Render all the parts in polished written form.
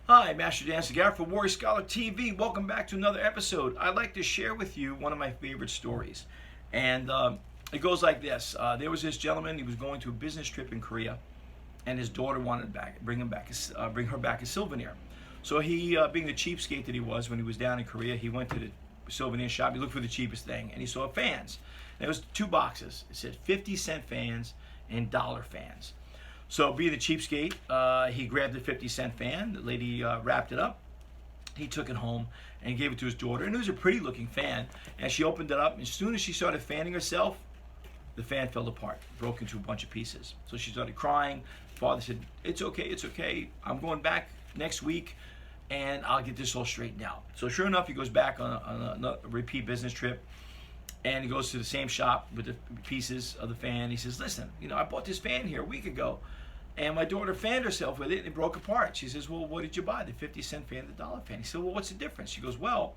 Hi, Master Dan Segar for Warrior Scholar TV. Welcome back to another episode. I'd like to share with you one of my favorite stories. And it goes like this. There was this gentleman, he was going to a business trip in Korea, and his daughter wanted to bring her back a souvenir. So he, being the cheapskate that he was when he was down in Korea, he went to the souvenir shop, he looked for the cheapest thing, and he saw fans. And it was two boxes. It said 50-cent fans and dollar fans. So being the cheapskate, he grabbed the 50-cent fan. The lady wrapped it up. He took it home and gave it to his daughter. And it was a pretty looking fan. And she opened it up. And as soon as she started fanning herself, the fan fell apart, broke into a bunch of pieces. So she started crying. Father said, it's okay. I'm going back next week and I'll get this all straightened out. So sure enough, he goes back on a repeat business trip. And he goes to the same shop with the pieces of the fan. He says, listen, I bought this fan here a week ago, and my daughter fanned herself with it, and it broke apart. She says, well, what did you buy, the 50-cent fan, the dollar fan? He said, well, what's the difference? She goes, well,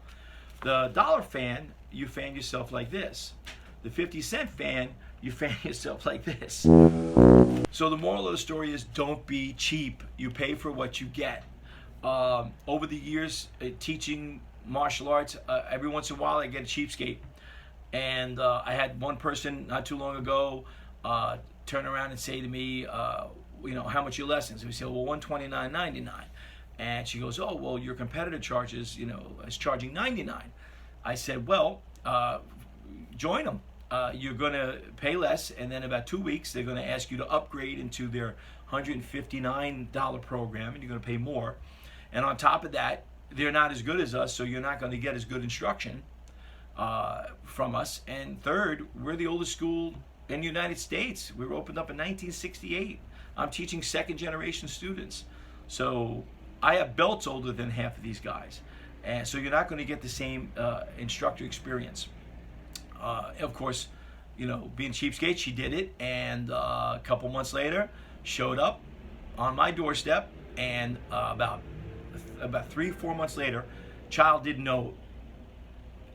the dollar fan, you fan yourself like this. The 50-cent fan, you fan yourself like this. So the moral of the story is don't be cheap. You pay for what you get. Over the years, teaching martial arts, every once in a while I get a cheapskate. And I had one person not too long ago turn around and say to me, how much your lessons? And we said, well, $129.99. And she goes, oh, well, your competitor charges, is charging $99. I said, well, join them. You're going to pay less, and then about 2 weeks, they're going to ask you to upgrade into their $159 program, and you're going to pay more. And on top of that, they're not as good as us, so you're not going to get as good instruction from us. And third, we're the oldest school in the United States. We were opened up in 1968. I'm teaching second generation students. So I have belts older than half of these guys. And so you're not going to get the same instructor experience. Of course, being cheapskate, she did it. And a couple months later, showed up on my doorstep. And about 3-4 months later, child didn't know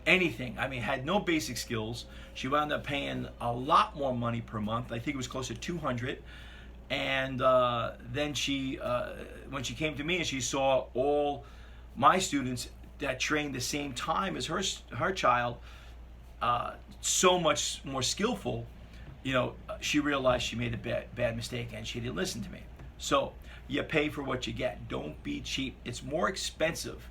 anything. Had no basic skills. She wound up paying a lot more money per month. I think it was close to $200. And then she, when she came to me and she saw all my students that trained the same time as her child, so much more skillful, she realized she made a bad mistake and she didn't listen to me. So you pay for what you get. Don't be cheap. It's more expensive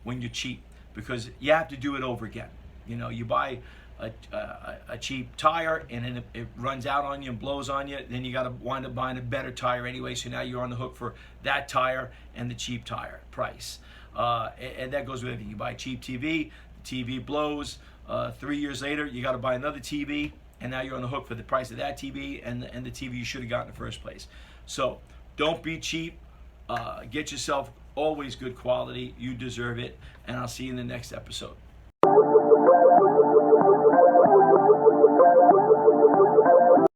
when you're cheap, because you have to do it over again. You buy a cheap tire and then it runs out on you and blows on you. Then you got to wind up buying a better tire anyway. So now you're on the hook for that tire and the cheap tire price. And that goes with everything. You buy a cheap TV, the TV blows. 3 years later, you got to buy another TV, and now you're on the hook for the price of that TV and the TV you should have gotten in the first place. So don't be cheap. Get yourself always good quality. You deserve it. And I'll see you in the next episode.